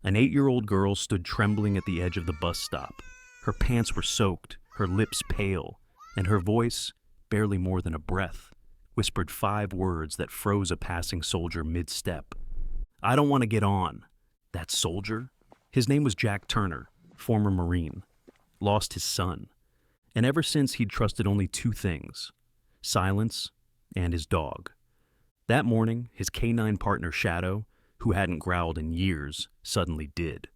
An 8-year-old girl stood trembling at the edge of the bus stop. Her pants were soaked, her lips pale, and her voice, barely more than a breath, whispered 5 words that froze a passing soldier mid-step. "I don't want to get on." That soldier? His name was Jack Turner, former Marine. Lost his son. And ever since he'd trusted only 2 things: silence and his dog. That morning, his canine partner Shadow, who hadn't growled in years, suddenly did.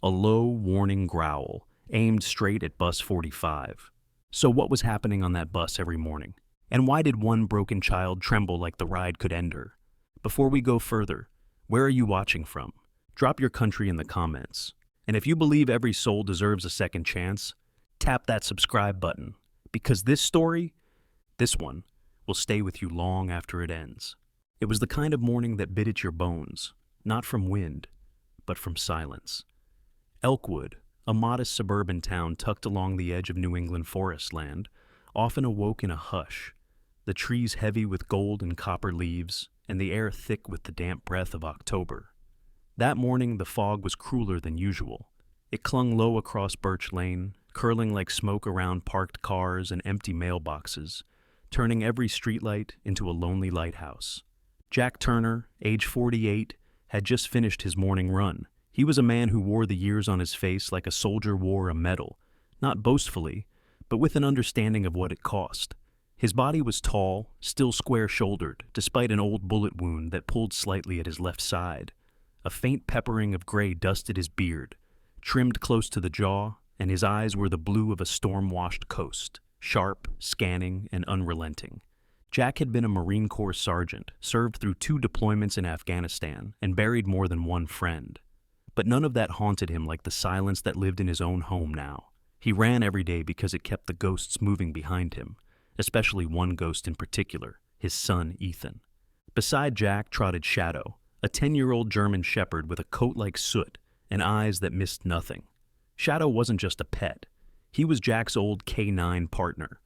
A low, warning growl, aimed straight at bus 45. So what was happening on that bus every morning? And why did one broken child tremble like the ride could end her? Before we go further, where are you watching from? Drop your country in the comments. And if you believe every soul deserves a second chance, tap that subscribe button, because this story, this one, will stay with you long after it ends. It was the kind of morning that bit at your bones, not from wind, but from silence. Elkwood, a modest suburban town tucked along the edge of New England forest land, often awoke in a hush, the trees heavy with gold and copper leaves, and the air thick with the damp breath of October. That morning the fog was crueler than usual. It clung low across Birch Lane, curling like smoke around parked cars and empty mailboxes, turning every streetlight into a lonely lighthouse. Jack Turner, age 48, had just finished his morning run. He was a man who wore the years on his face like a soldier wore a medal, not boastfully, but with an understanding of what it cost. His body was tall, still square-shouldered, despite an old bullet wound that pulled slightly at his left side. A faint peppering of gray dusted his beard, trimmed close to the jaw, and his eyes were the blue of a storm-washed coast, sharp, scanning, and unrelenting. Jack had been a Marine Corps sergeant, served through 2 deployments in Afghanistan, and buried more than one friend. But none of that haunted him like the silence that lived in his own home now. He ran every day because it kept the ghosts moving behind him, especially one ghost in particular, his son Ethan. Beside Jack trotted Shadow, a 10-year-old German shepherd with a coat like soot and eyes that missed nothing. Shadow wasn't just a pet. He was Jack's old K9 partner,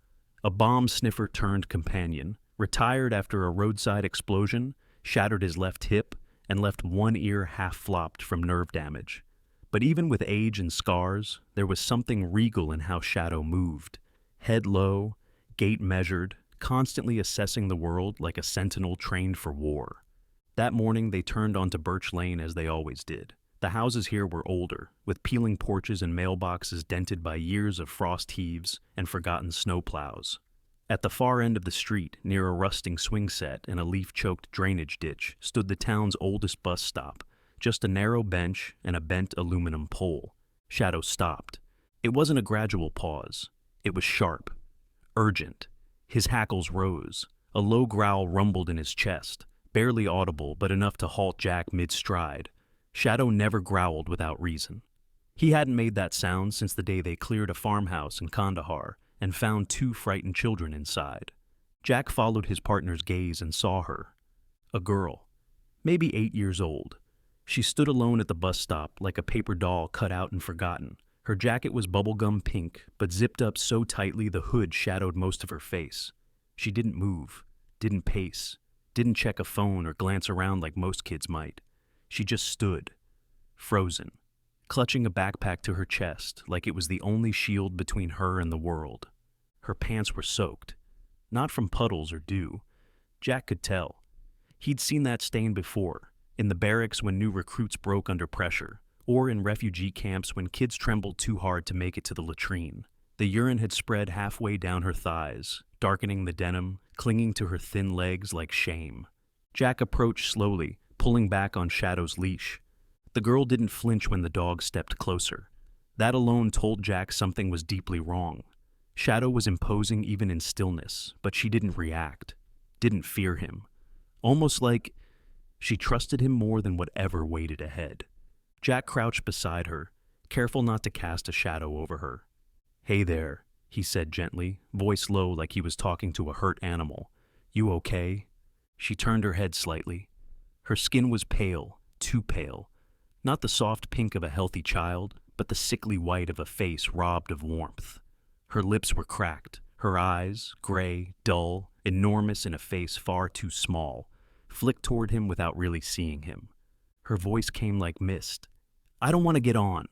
a bomb sniffer turned companion, retired after a roadside explosion, shattered his left hip, and left one ear half-flopped from nerve damage. But even with age and scars, there was something regal in how Shadow moved. Head low, gait measured, constantly assessing the world like a sentinel trained for war. That morning they turned onto Birch Lane as they always did. The houses here were older, with peeling porches and mailboxes dented by years of frost heaves and forgotten snowplows. At the far end of the street, near a rusting swing set and a leaf-choked drainage ditch, stood the town's oldest bus stop, just a narrow bench and a bent aluminum pole. Shadow stopped. It wasn't a gradual pause. It was sharp, urgent. His hackles rose. A low growl rumbled in his chest, barely audible but enough to halt Jack mid-stride. Shadow never growled without reason. He hadn't made that sound since the day they cleared a farmhouse in Kandahar and found 2 frightened children inside. Jack followed his partner's gaze and saw her. A girl, maybe 8 years old. She stood alone at the bus stop like a paper doll cut out and forgotten. Her jacket was bubblegum pink, but zipped up so tightly the hood shadowed most of her face. She didn't move, didn't pace, didn't check a phone or glance around like most kids might. She just stood, frozen, clutching a backpack to her chest like it was the only shield between her and the world. Her pants were soaked, not from puddles or dew. Jack could tell. He'd seen that stain before, in the barracks when new recruits broke under pressure, or in refugee camps when kids trembled too hard to make it to the latrine. The urine had spread halfway down her thighs, darkening the denim, clinging to her thin legs like shame. Jack approached slowly, pulling back on Shadow's leash. The girl didn't flinch when the dog stepped closer. That alone told Jack something was deeply wrong. Shadow was imposing even in stillness, but she didn't react, didn't fear him. Almost like she trusted him more than whatever waited ahead. Jack crouched beside her, careful not to cast a shadow over her. "Hey there," he said gently, voice low like he was talking to a hurt animal. "You okay?" She turned her head slightly. Her skin was pale, too pale. Not the soft pink of a healthy child, but the sickly white of a face robbed of warmth. Her lips were cracked, her eyes, gray, dull, enormous in a face far too small, flicked toward him without really seeing him. Her voice came like mist. I don't want to get on.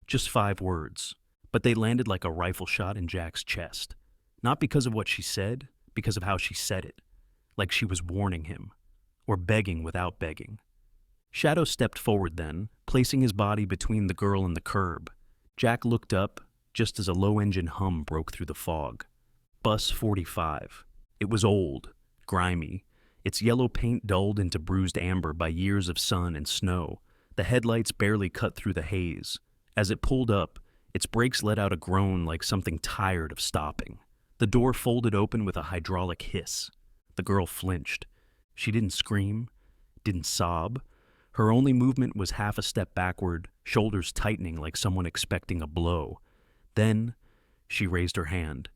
Just 5 words, but they landed like a rifle shot in Jack's chest. Not because of what she said, because of how she said it, like she was warning him, or begging without begging. Shadow stepped forward then, placing his body between the girl and the curb. Jack looked up, just as a low-engine hum broke through the fog. Bus 45. It was old, grimy, its yellow paint dulled into bruised amber by years of sun and snow. The headlights barely cut through the haze. As it pulled up, its brakes let out a groan like something tired of stopping. The door folded open with a hydraulic hiss. The girl flinched. She didn't scream, didn't sob. Her only movement was half a step backward, shoulders tightening like someone expecting a blow. Then, she raised her hand.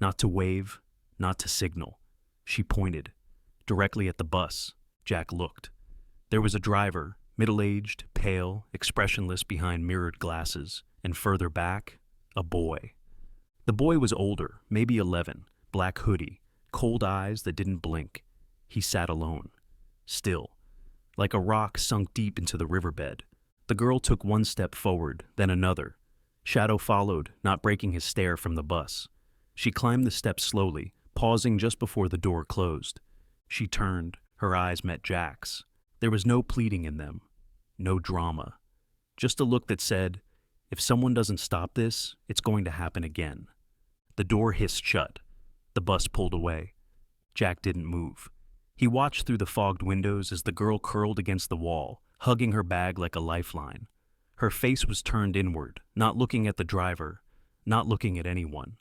Not to wave, not to signal. She pointed. Directly at the bus. Jack looked. There was a driver, middle-aged, pale, expressionless behind mirrored glasses, and further back, a boy. The boy was older, maybe 11, black hoodie, cold eyes that didn't blink. He sat alone, still, like a rock sunk deep into the riverbed. The girl took one step forward, then another. Shadow followed, not breaking his stare from the bus. She climbed the steps slowly, pausing just before the door closed. She turned, her eyes met Jack's. There was no pleading in them, no drama. Just a look that said, if someone doesn't stop this, it's going to happen again. The door hissed shut. The bus pulled away. Jack didn't move. He watched through the fogged windows as the girl curled against the wall, hugging her bag like a lifeline. Her face was turned inward, not looking at the driver, not looking at anyone.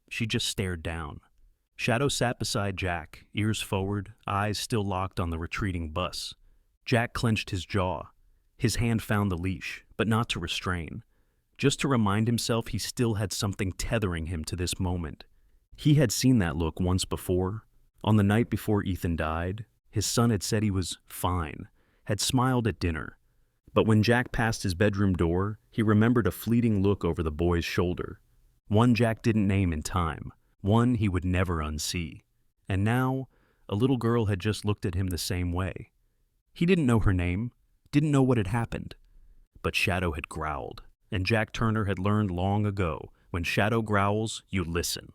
She just stared down. Shadow sat beside Jack, ears forward, eyes still locked on the retreating bus. Jack clenched his jaw. His hand found the leash, but not to restrain. Just to remind himself he still had something tethering him to this moment. He had seen that look once before. On the night before Ethan died, his son had said he was fine, had smiled at dinner. But when Jack passed his bedroom door, he remembered a fleeting look over the boy's shoulder. One Jack didn't name in time, one he would never unsee. And now, a little girl had just looked at him the same way. He didn't know her name, didn't know what had happened. But Shadow had growled. And Jack Turner had learned long ago, when Shadow growls, you listen.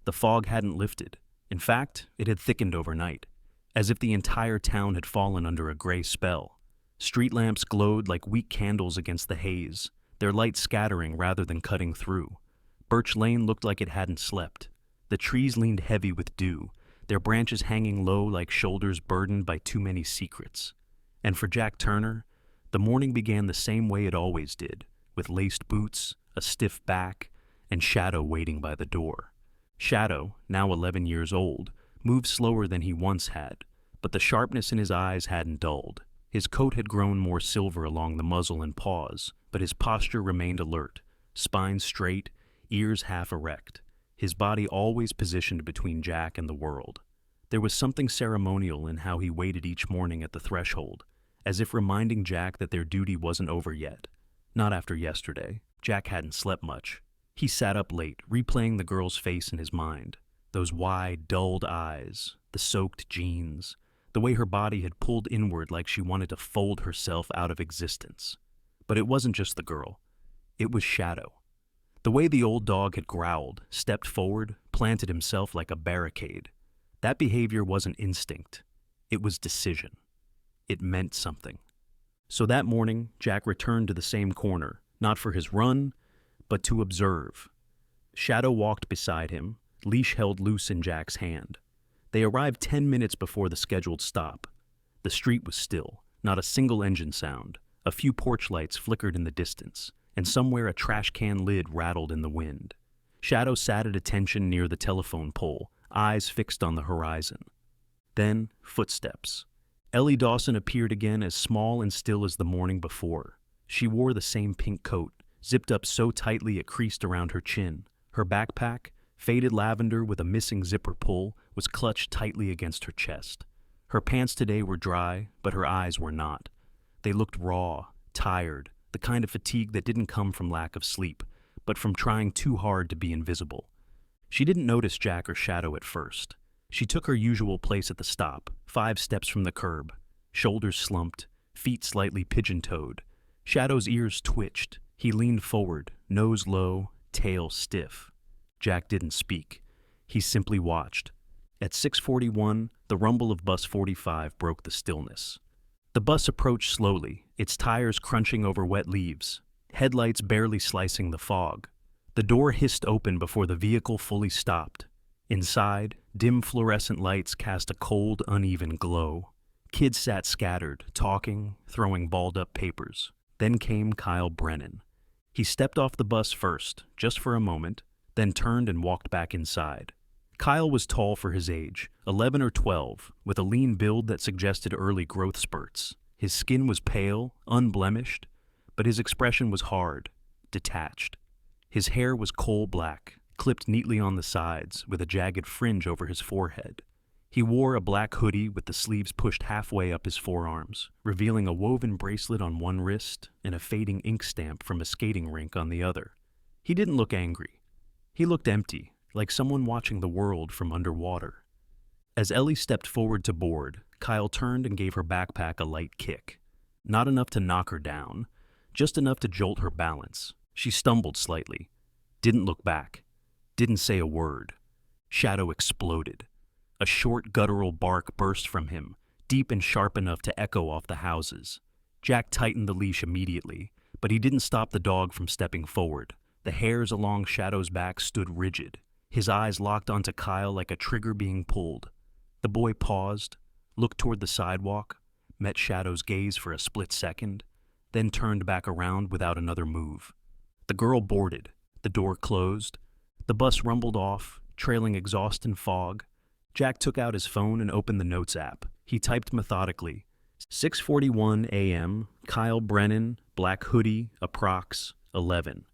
The fog hadn't lifted. In fact, it had thickened overnight, as if the entire town had fallen under a gray spell. Street lamps glowed like weak candles against the haze, their light scattering rather than cutting through. Birch Lane looked like it hadn't slept. The trees leaned heavy with dew, their branches hanging low like shoulders burdened by too many secrets. And for Jack Turner, the morning began the same way it always did, with laced boots, a stiff back, and Shadow waiting by the door. Shadow, now 11 years old, moved slower than he once had, but the sharpness in his eyes hadn't dulled. His coat had grown more silver along the muzzle and paws, but his posture remained alert, spine straight, ears half erect, his body always positioned between Jack and the world. There was something ceremonial in how he waited each morning at the threshold, as if reminding Jack that their duty wasn't over yet. Not after yesterday. Jack hadn't slept much. He sat up late, replaying the girl's face in his mind. Those wide, dulled eyes, the soaked jeans, the way her body had pulled inward like she wanted to fold herself out of existence. But it wasn't just the girl. It was Shadow. The way the old dog had growled, stepped forward, planted himself like a barricade. That behavior wasn't instinct. It was decision. It meant something. So that morning, Jack returned to the same corner, not for his run, but to observe. Shadow walked beside him, leash held loose in Jack's hand. They arrived 10 minutes before the scheduled stop. The street was still, not a single engine sound. A few porch lights flickered in the distance, and somewhere a trash can lid rattled in the wind. Shadow sat at attention near the telephone pole, eyes fixed on the horizon. Then, footsteps. Ellie Dawson appeared again, as small and still as the morning before. She wore the same pink coat, zipped up so tightly it creased around her chin. Her backpack, faded lavender with a missing zipper pull, was clutched tightly against her chest. Her pants today were dry, but her eyes were not. They looked raw, tired, the kind of fatigue that didn't come from lack of sleep, but from trying too hard to be invisible. She didn't notice Jack or Shadow at first. She took her usual place at the stop, 5 steps from the curb, shoulders slumped, feet slightly pigeon-toed. Shadow's ears twitched. He leaned forward, nose low, tail stiff. Jack didn't speak. He simply watched. At 6:41, the rumble of bus 45 broke the stillness. The bus approached slowly, its tires crunching over wet leaves, headlights barely slicing the fog. The door hissed open before the vehicle fully stopped. Inside, dim fluorescent lights cast a cold, uneven glow. Kids sat scattered, talking, throwing balled-up papers. Then came Kyle Brennan. He stepped off the bus first, just for a moment, then turned and walked back inside. Kyle was tall for his age, 11 or 12, with a lean build that suggested early growth spurts. His skin was pale, unblemished, but his expression was hard, detached. His hair was coal black, clipped neatly on the sides, with a jagged fringe over his forehead. He wore a black hoodie with the sleeves pushed halfway up his forearms, revealing a woven bracelet on one wrist and a fading ink stamp from a skating rink on the other. He didn't look angry. He looked empty, like someone watching the world from underwater. As Ellie stepped forward to board, Kyle turned and gave her backpack a light kick. Not enough to knock her down, just enough to jolt her balance. She stumbled slightly, didn't look back, didn't say a word. Shadow exploded. A short, guttural bark burst from him, deep and sharp enough to echo off the houses. Jack tightened the leash immediately, but he didn't stop the dog from stepping forward. The hairs along Shadow's back stood rigid. His eyes locked onto Kyle like a trigger being pulled. The boy paused, looked toward the sidewalk, met Shadow's gaze for a split second, then turned back around without another move. The girl boarded. The door closed. The bus rumbled off, trailing exhaust and fog. Jack took out his phone and opened the Notes app. He typed methodically. 6:41 a.m., Kyle Brennan, black hoodie, approx. 11.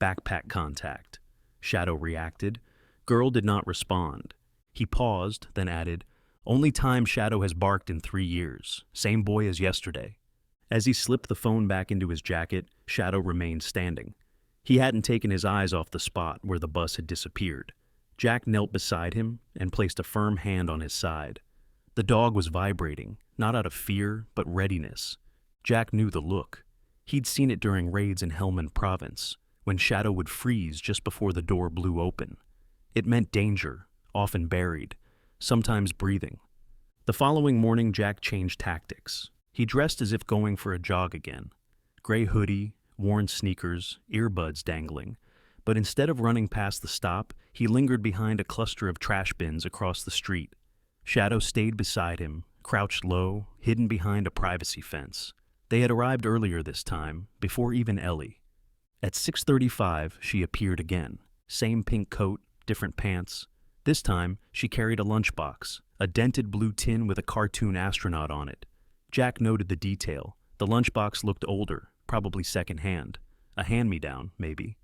Backpack contact. Shadow reacted. Girl did not respond. He paused, then added, only time Shadow has barked in 3 years. Same boy as yesterday. As he slipped the phone back into his jacket, Shadow remained standing. He hadn't taken his eyes off the spot where the bus had disappeared. Jack knelt beside him and placed a firm hand on his side. The dog was vibrating, not out of fear, but readiness. Jack knew the look. He'd seen it during raids in Helmand Province, when Shadow would freeze just before the door blew open. It meant danger, often buried, sometimes breathing. The following morning, Jack changed tactics. He dressed as if going for a jog again. Gray hoodie, worn sneakers, earbuds dangling. But instead of running past the stop, he lingered behind a cluster of trash bins across the street. Shadow stayed beside him, crouched low, hidden behind a privacy fence. They had arrived earlier this time, before even Ellie. At 6:35, she appeared again. Same pink coat, different pants. This time, she carried a lunchbox, a dented blue tin with a cartoon astronaut on it. Jack noted the detail. The lunchbox looked older, probably secondhand. A hand-me-down, maybe.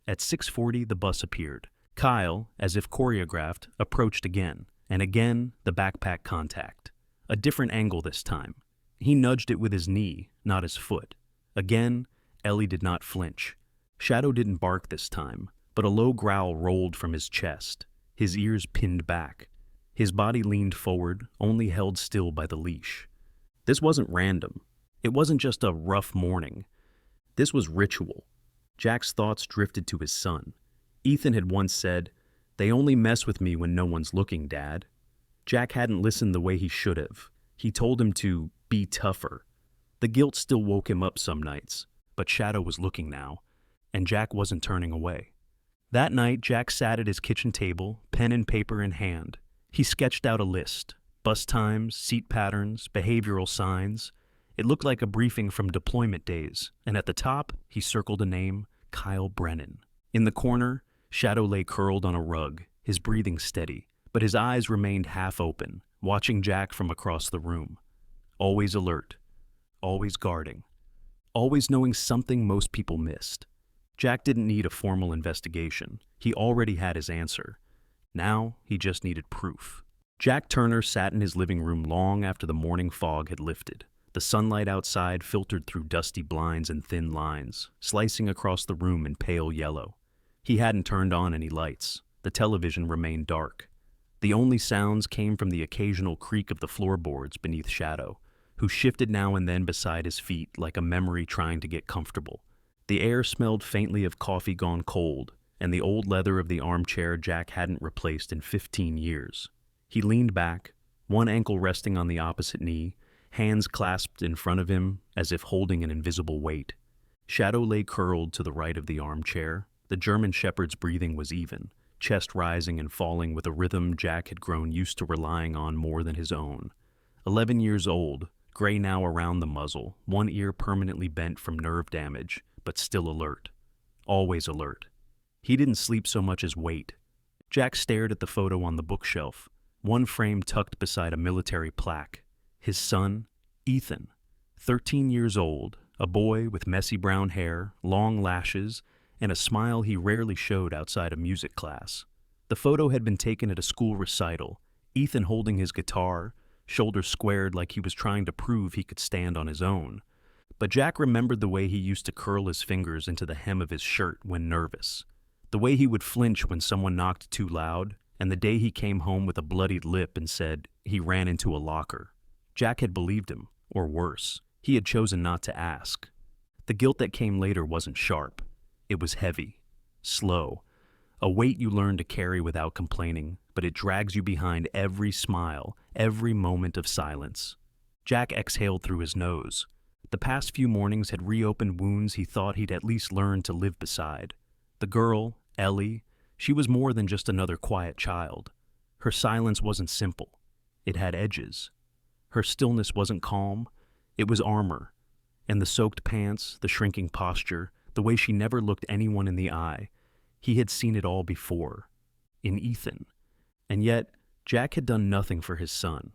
At 6:40, the bus appeared. Kyle, as if choreographed, approached again, and again the backpack contact. A different angle this time. He nudged it with his knee, not his foot. Again, Ellie did not flinch. Shadow didn't bark this time, but a low growl rolled from his chest. His ears pinned back. His body leaned forward, only held still by the leash. This wasn't random. It wasn't just a rough morning. This was ritual. Jack's thoughts drifted to his son. Ethan had once said, "They only mess with me when no one's looking, Dad." Jack hadn't listened the way he should have. He told him to be tougher. The guilt still woke him up some nights, but Shadow was looking now, and Jack wasn't turning away. That night, Jack sat at his kitchen table, pen and paper in hand. He sketched out a list: bus times, seat patterns, behavioral signs. It looked like a briefing from deployment days, and at the top, he circled a name: Kyle Brennan. In the corner, Shadow lay curled on a rug, his breathing steady, but his eyes remained half open, watching Jack from across the room. Always alert, always guarding, always knowing something most people missed. Jack didn't need a formal investigation. He already had his answer. Now, he just needed proof. Jack Turner sat in his living room long after the morning fog had lifted. The sunlight outside filtered through dusty blinds and thin lines, slicing across the room in pale yellow. He hadn't turned on any lights. The television remained dark. The only sounds came from the occasional creak of the floorboards beneath Shadow, who shifted now and then beside his feet like a memory trying to get comfortable. The air smelled faintly of coffee gone cold, and the old leather of the armchair Jack hadn't replaced in 15 years. He leaned back, one ankle resting on the opposite knee, hands clasped in front of him as if holding an invisible weight. Shadow lay curled to the right of the armchair. The German shepherd's breathing was even, chest rising and falling with a rhythm Jack had grown used to relying on more than his own. 11 years old, gray now around the muzzle, one ear permanently bent from nerve damage, but still alert. Always alert. He didn't sleep so much as wait. Jack stared at the photo on the bookshelf, one frame tucked beside a military plaque. His son, Ethan, 13 years old, a boy with messy brown hair, long lashes, and a smile he rarely showed outside a music class. The photo had been taken at a school recital, Ethan holding his guitar, shoulders squared like he was trying to prove he could stand on his own. But Jack remembered the way he used to curl his fingers into the hem of his shirt when nervous, the way he would flinch when someone knocked too loud, and the day he came home with a bloodied lip and said he ran into a locker. Jack had believed him, or worse, he had chosen not to ask. The guilt that came later wasn't sharp. It was heavy, slow, a weight you learn to carry without complaining, but it drags you behind every smile, every moment of silence. Jack exhaled through his nose. The past few mornings had reopened wounds he thought he'd at least learned to live beside. The girl, Ellie, she was more than just another quiet child. Her silence wasn't simple. It had edges. Her stillness wasn't calm. It was armor. And the soaked pants, the shrinking posture, the way she never looked anyone in the eye, he had seen it all before. In Ethan. And yet, Jack had done nothing for his son.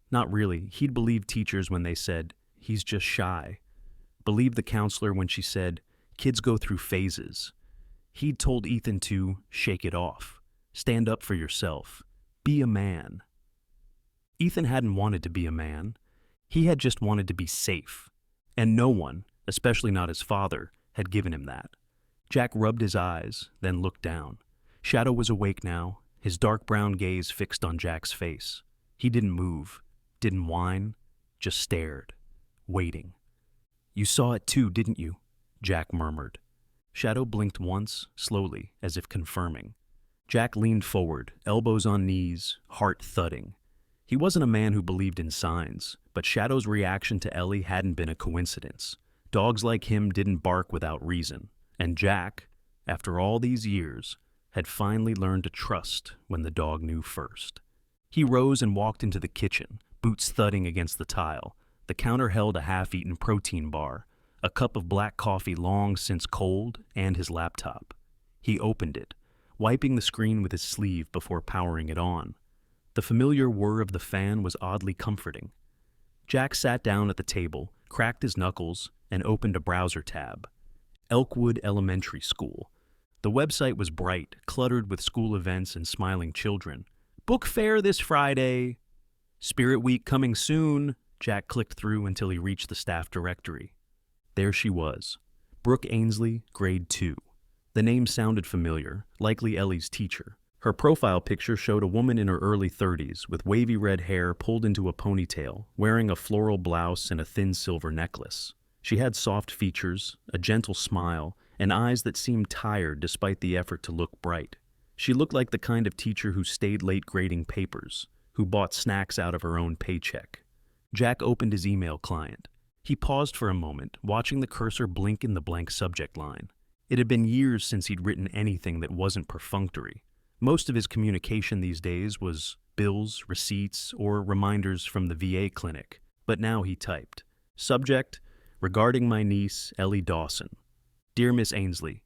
Not really. He'd believed teachers when they said, "He's just shy." Believed the counselor when she said, "Kids go through phases." He'd told Ethan to shake it off, stand up for yourself, be a man. Ethan hadn't wanted to be a man. He had just wanted to be safe. And no one, especially not his father, had given him that. Jack rubbed his eyes, then looked down. Shadow was awake now, his dark brown gaze fixed on Jack's face. He didn't move, didn't whine, just stared, waiting. "You saw it too, didn't you?" Jack murmured. Shadow blinked once, slowly, as if confirming. Jack leaned forward, elbows on knees, heart thudding. He wasn't a man who believed in signs, but Shadow's reaction to Ellie hadn't been a coincidence. Dogs like him didn't bark without reason, and Jack, after all these years, had finally learned to trust when the dog knew first. He rose and walked into the kitchen, boots thudding against the tile. The counter held a half-eaten protein bar, a cup of black coffee long since cold, and his laptop. He opened it, wiping the screen with his sleeve before powering it on. The familiar whir of the fan was oddly comforting. Jack sat down at the table, cracked his knuckles, and opened a browser tab. Elkwood Elementary School. The website was bright, cluttered with school events and smiling children. "Book fair this Friday." "Spirit Week coming soon." Jack clicked through until he reached the staff directory. There she was, Brooke Ainsley, grade 2. The name sounded familiar, likely Ellie's teacher. Her profile picture showed a woman in her early 30s with wavy red hair pulled into a ponytail, wearing a floral blouse and a thin silver necklace. She had soft features, a gentle smile, and eyes that seemed tired despite the effort to look bright. She looked like the kind of teacher who stayed late grading papers, who bought snacks out of her own paycheck. Jack opened his email client. He paused for a moment, watching the cursor blink in the blank subject line. It had been years since he'd written anything that wasn't perfunctory. Most of his communication these days was bills, receipts, or reminders from the VA clinic. But now he typed, "Subject, regarding my niece, Ellie Dawson. Dear Miss Ainsley,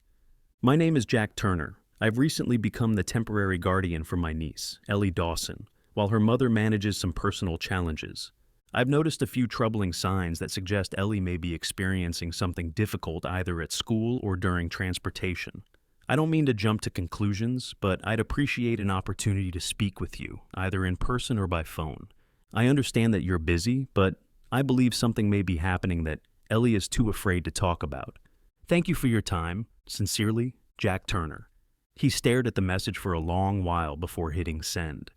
my name is Jack Turner. I've recently become the temporary guardian for my niece, Ellie Dawson, while her mother manages some personal challenges. I've noticed a few troubling signs that suggest Ellie may be experiencing something difficult either at school or during transportation. I don't mean to jump to conclusions, but I'd appreciate an opportunity to speak with you, either in person or by phone. I understand that you're busy, but I believe something may be happening that Ellie is too afraid to talk about. Thank you for your time. Sincerely, Jack Turner." He stared at the message for a long while before hitting send.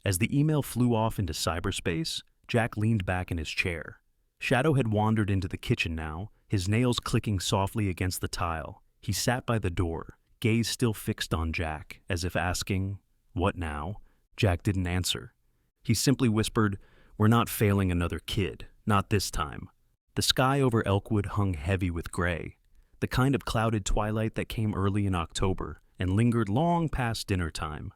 As the email flew off into cyberspace, Jack leaned back in his chair. Shadow had wandered into the kitchen now, his nails clicking softly against the tile. He sat by the door, gaze still fixed on Jack, as if asking, "What now?" Jack didn't answer. He simply whispered, "We're not failing another kid, not this time." The sky over Elkwood hung heavy with gray, the kind of clouded twilight that came early in October and lingered long past dinner time.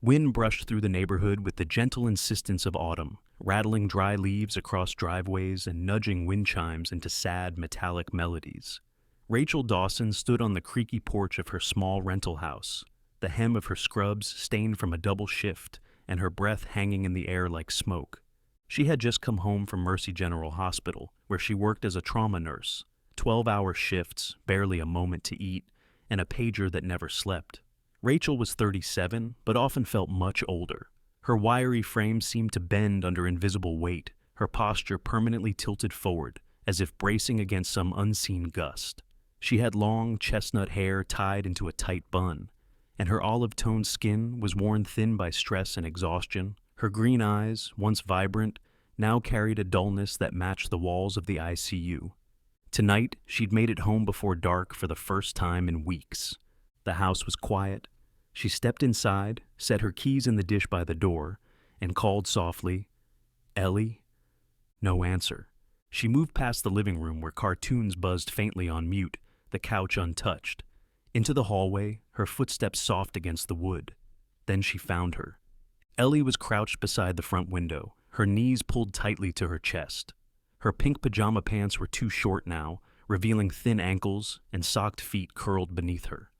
Wind brushed through the neighborhood with the gentle insistence of autumn, rattling dry leaves across driveways and nudging wind chimes into sad, metallic melodies. Rachel Dawson stood on the creaky porch of her small rental house, the hem of her scrubs stained from a double shift and her breath hanging in the air like smoke. She had just come home from Mercy General Hospital, where she worked as a trauma nurse, 12-hour shifts, barely a moment to eat, and a pager that never slept. Rachel was 37, but often felt much older. Her wiry frame seemed to bend under invisible weight, her posture permanently tilted forward, as if bracing against some unseen gust. She had long, chestnut hair tied into a tight bun, and her olive-toned skin was worn thin by stress and exhaustion. Her green eyes, once vibrant, now carried a dullness that matched the walls of the ICU. Tonight, she'd made it home before dark for the first time in weeks. The house was quiet. She stepped inside, set her keys in the dish by the door, and called softly, "Ellie?" No answer. She moved past the living room where cartoons buzzed faintly on mute, the couch untouched. Into the hallway, her footsteps soft against the wood. Then she found her. Ellie was crouched beside the front window, her knees pulled tightly to her chest. Her pink pajama pants were too short now, revealing thin ankles and socked feet curled beneath her.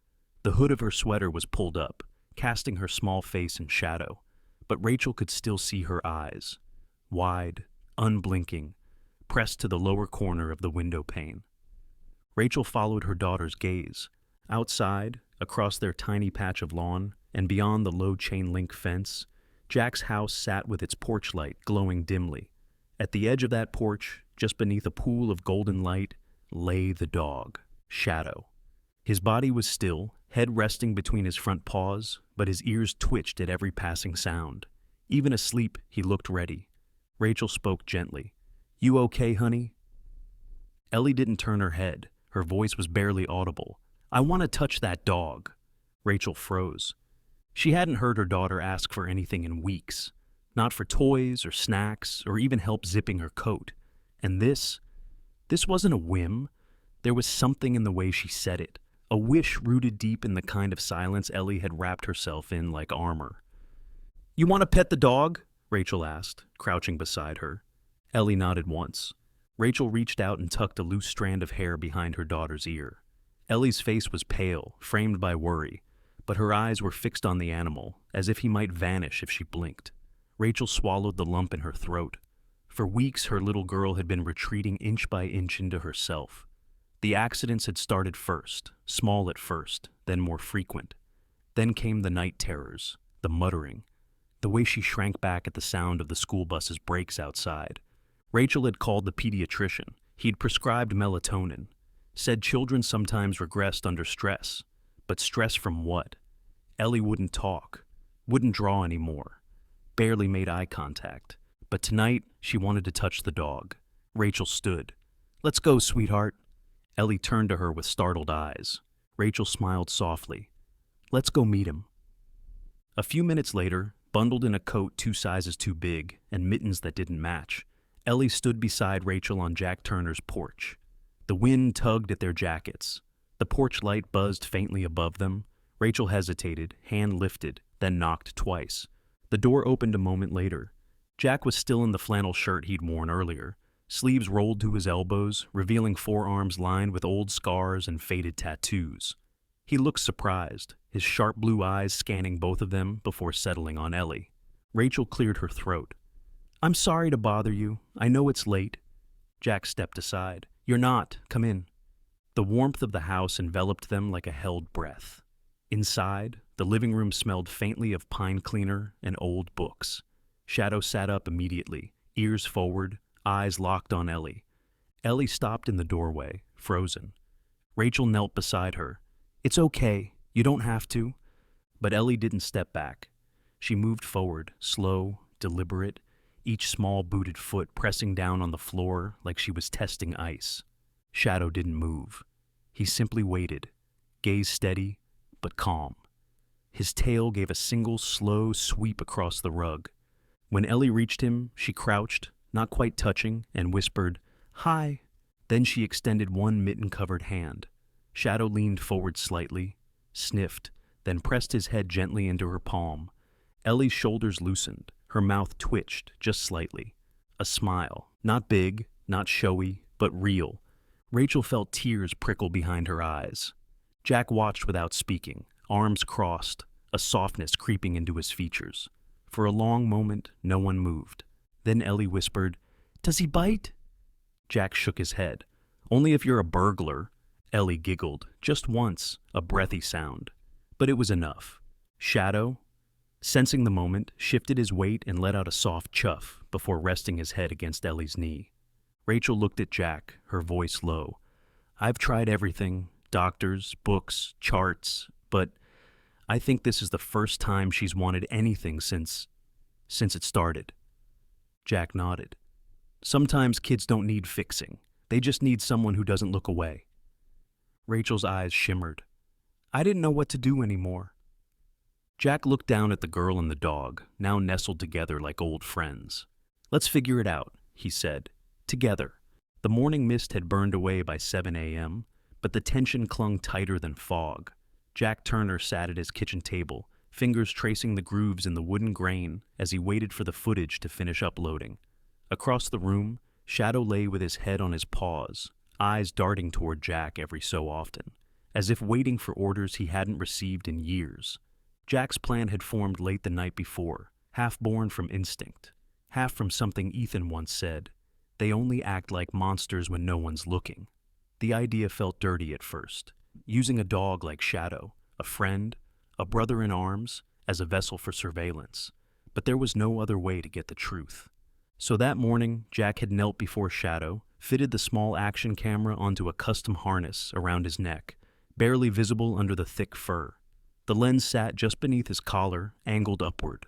The hood of her sweater was pulled up, casting her small face in shadow, but Rachel could still see her eyes, wide, unblinking, pressed to the lower corner of the window pane. Rachel followed her daughter's gaze. Outside, across their tiny patch of lawn, and beyond the low chain-link fence, Jack's house sat with its porch light glowing dimly. At the edge of that porch, just beneath a pool of golden light, lay the dog, Shadow. His body was still, head resting between his front paws, but his ears twitched at every passing sound. Even asleep, he looked ready. Rachel spoke gently. "You okay, honey?" Ellie didn't turn her head. Her voice was barely audible. "I want to touch that dog." Rachel froze. She hadn't heard her daughter ask for anything in weeks. Not for toys or snacks or even help zipping her coat. And this wasn't a whim. There was something in the way she said it. A wish rooted deep in the kind of silence Ellie had wrapped herself in like armor. "You want to pet the dog?" Rachel asked, crouching beside her. Ellie nodded once. Rachel reached out and tucked a loose strand of hair behind her daughter's ear. Ellie's face was pale, framed by worry, but her eyes were fixed on the animal, as if he might vanish if she blinked. Rachel swallowed the lump in her throat. For weeks, her little girl had been retreating inch by inch into herself. The accidents had started first, small at first, then more frequent. Then came the night terrors, the muttering, the way she shrank back at the sound of the school bus's brakes outside. Rachel had called the pediatrician. He'd prescribed melatonin, said children sometimes regressed under stress. But stress from what? Ellie wouldn't talk, wouldn't draw anymore, barely made eye contact. But tonight, she wanted to touch the dog. Rachel stood. "Let's go, sweetheart." Ellie turned to her with startled eyes. Rachel smiled softly. "Let's go meet him." A few minutes later, bundled in a coat 2 sizes too big and mittens that didn't match, Ellie stood beside Rachel on Jack Turner's porch. The wind tugged at their jackets. The porch light buzzed faintly above them. Rachel hesitated, hand lifted, then knocked twice. The door opened a moment later. Jack was still in the flannel shirt he'd worn earlier, sleeves rolled to his elbows, revealing forearms lined with old scars and faded tattoos. He looked surprised, his sharp blue eyes scanning both of them before settling on Ellie. Rachel cleared her throat. "I'm sorry to bother you. I know it's late." Jack stepped aside. "You're not. Come in." The warmth of the house enveloped them like a held breath. Inside, the living room smelled faintly of pine cleaner and old books. Shadow sat up immediately, ears forward, eyes locked on Ellie. Ellie stopped in the doorway, frozen. Rachel knelt beside her. "It's okay. You don't have to." But Ellie didn't step back. She moved forward, slow, deliberate, each small booted foot pressing down on the floor like she was testing ice. Shadow didn't move. He simply waited, gaze steady, but calm. His tail gave a single slow sweep across the rug. When Ellie reached him, she crouched, not quite touching, and whispered, "Hi." Then she extended one mitten-covered hand. Shadow leaned forward slightly, sniffed, then pressed his head gently into her palm. Ellie's shoulders loosened. Her mouth twitched, just slightly. A smile. Not big, not showy, but real. Rachel felt tears prickle behind her eyes. Jack watched without speaking, arms crossed, a softness creeping into his features. For a long moment, no one moved. Then Ellie whispered, "Does he bite?" Jack shook his head. "Only if you're a burglar." Ellie giggled, just once, a breathy sound. But it was enough. Shadow, sensing the moment, shifted his weight and let out a soft chuff before resting his head against Ellie's knee. Rachel looked at Jack, her voice low. "I've tried everything, doctors, books, charts, but I think this is the first time she's wanted anything since it started." Jack nodded. "Sometimes kids don't need fixing. They just need someone who doesn't look away." Rachel's eyes shimmered. "I didn't know what to do anymore." Jack looked down at the girl and the dog, now nestled together like old friends. "Let's figure it out," he said. "Together." The morning mist had burned away by 7 a.m., but the tension clung tighter than fog. Jack Turner sat at his kitchen table, fingers tracing the grooves in the wooden grain as he waited for the footage to finish uploading. Across the room, Shadow lay with his head on his paws, eyes darting toward Jack every so often, as if waiting for orders he hadn't received in years. Jack's plan had formed late the night before, half born from instinct, half from something Ethan once said, "They only act like monsters when no one's looking." The idea felt dirty at first, using a dog like Shadow, a friend, a brother in arms, as a vessel for surveillance. But there was no other way to get the truth. So that morning, Jack had knelt before Shadow, fitted the small action camera onto a custom harness around his neck, barely visible under the thick fur. The lens sat just beneath his collar, angled upward.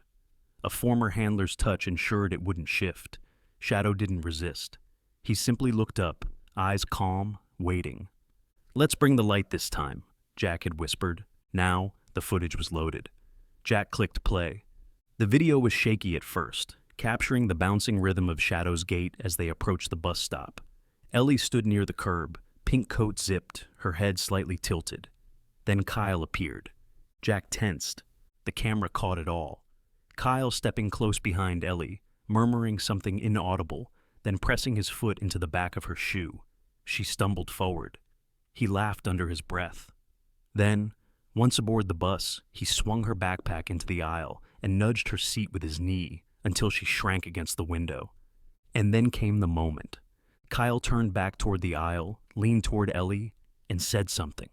A former handler's touch ensured it wouldn't shift. Shadow didn't resist. He simply looked up, eyes calm, waiting. "Let's bring the light this time," Jack had whispered. Now, the footage was loaded. Jack clicked play. The video was shaky at first, capturing the bouncing rhythm of Shadow's gait as they approached the bus stop. Ellie stood near the curb, pink coat zipped, her head slightly tilted. Then Kyle appeared. Jack tensed. The camera caught it all. Kyle stepping close behind Ellie, murmuring something inaudible, then pressing his foot into the back of her shoe. She stumbled forward. He laughed under his breath. Then, once aboard the bus, he swung her backpack into the aisle and nudged her seat with his knee until she shrank against the window. And then came the moment. Kyle turned back toward the aisle, leaned toward Ellie, and said something.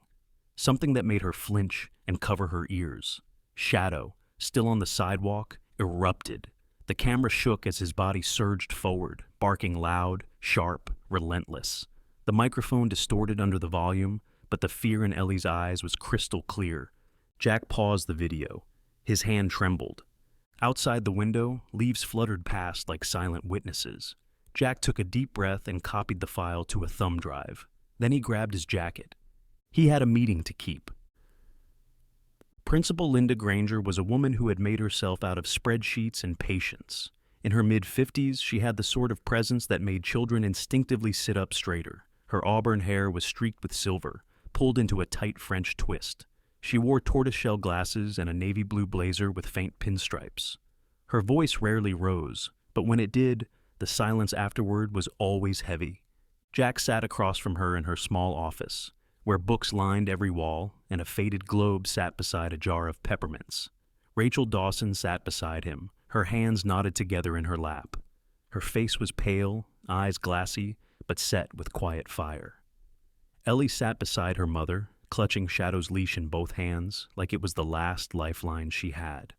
Something that made her flinch and cover her ears. Shadow, still on the sidewalk, erupted. The camera shook as his body surged forward, barking loud, sharp, relentless. The microphone distorted under the volume, but the fear in Ellie's eyes was crystal clear. Jack paused the video. His hand trembled. Outside the window, leaves fluttered past like silent witnesses. Jack took a deep breath and copied the file to a thumb drive. Then he grabbed his jacket. He had a meeting to keep. Principal Linda Granger was a woman who had made herself out of spreadsheets and patience. In her mid-50s, she had the sort of presence that made children instinctively sit up straighter. Her auburn hair was streaked with silver, pulled into a tight French twist. She wore tortoiseshell glasses and a navy blue blazer with faint pinstripes. Her voice rarely rose, but when it did, the silence afterward was always heavy. Jack sat across from her in her small office, where books lined every wall and a faded globe sat beside a jar of peppermints. Rachel Dawson sat beside him, her hands knotted together in her lap. Her face was pale, eyes glassy, but set with quiet fire. Ellie sat beside her mother, clutching Shadow's leash in both hands, like it was the last lifeline she had.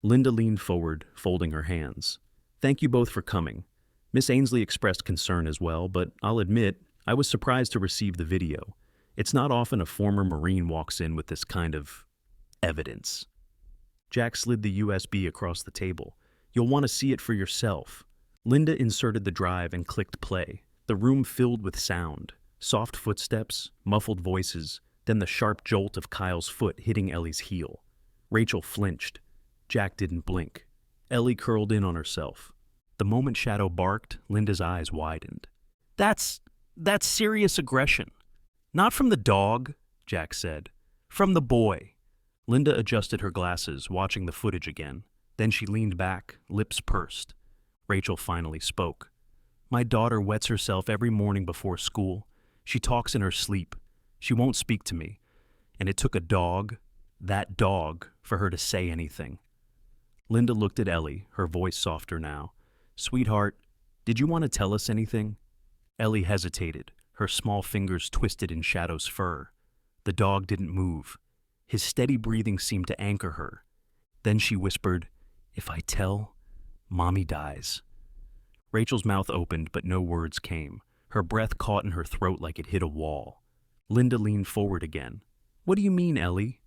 Linda leaned forward, folding her hands. "Thank you both for coming." Miss Ainsley expressed concern as well, but I'll admit, I was surprised to receive the video. It's not often a former Marine walks in with this kind of evidence. Jack slid the USB across the table. "You'll want to see it for yourself." Linda inserted the drive and clicked play. The room filled with sound. Soft footsteps, muffled voices, then the sharp jolt of Kyle's foot hitting Ellie's heel. Rachel flinched. Jack didn't blink. Ellie curled in on herself. The moment Shadow barked, Linda's eyes widened. That's serious aggression. Not from the dog, Jack said. From the boy. Linda adjusted her glasses, watching the footage again. Then she leaned back, lips pursed. Rachel finally spoke. My daughter wets herself every morning before school. She talks in her sleep. She won't speak to me. And it took a dog, that dog, for her to say anything. Linda looked at Ellie, her voice softer now. Sweetheart, did you want to tell us anything? Ellie hesitated, her small fingers twisted in Shadow's fur. The dog didn't move. His steady breathing seemed to anchor her. Then she whispered, If I tell, Mommy dies. Rachel's mouth opened, but no words came. Her breath caught in her throat like it hit a wall. Linda leaned forward again. What do you mean, Ellie?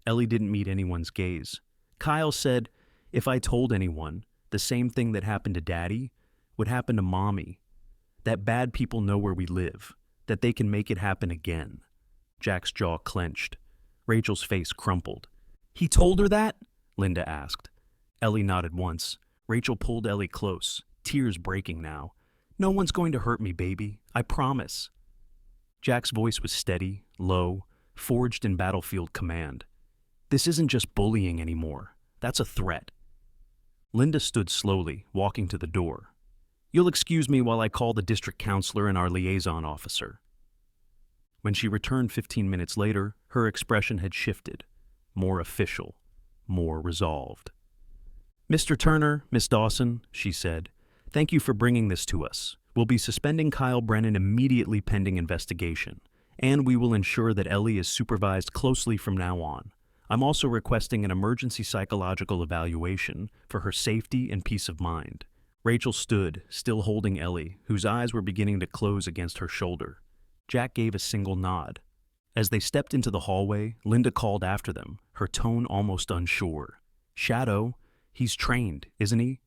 Ellie didn't meet anyone's gaze. Kyle said, if I told anyone, the same thing that happened to Daddy would happen to Mommy. That bad people know where we live, that they can make it happen again. Jack's jaw clenched. Rachel's face crumpled. He told her that? Linda asked. Ellie nodded once. Rachel pulled Ellie close, tears breaking now. No one's going to hurt me, baby. I promise. Jack's voice was steady, low, forged in battlefield command. This isn't just bullying anymore. That's a threat. Linda stood slowly, walking to the door. You'll excuse me while I call the district counselor and our liaison officer. When she returned 15 minutes later, her expression had shifted. More official, more resolved. Mr. Turner, Miss Dawson, she said, thank you for bringing this to us. We'll be suspending Kyle Brennan immediately pending investigation, and we will ensure that Ellie is supervised closely from now on. I'm also requesting an emergency psychological evaluation for her safety and peace of mind. Rachel stood, still holding Ellie, whose eyes were beginning to close against her shoulder. Jack gave a single nod. As they stepped into the hallway, Linda called after them, her tone almost unsure. Shadow, he's trained, isn't he?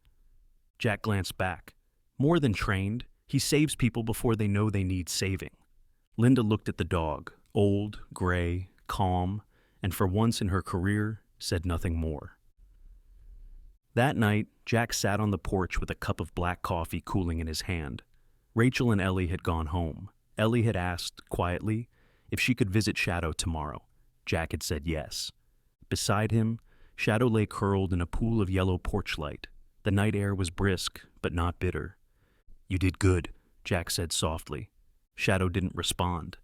Jack glanced back. More than trained, he saves people before they know they need saving. Linda looked at the dog, old, gray, calm, and for once in her career, said nothing more. That night, Jack sat on the porch with a cup of black coffee cooling in his hand. Rachel and Ellie had gone home. Ellie had asked, quietly, if she could visit Shadow tomorrow. Jack had said yes. Beside him, Shadow lay curled in a pool of yellow porch light. The night air was brisk, but not bitter. You did good, Jack said softly. Shadow didn't respond.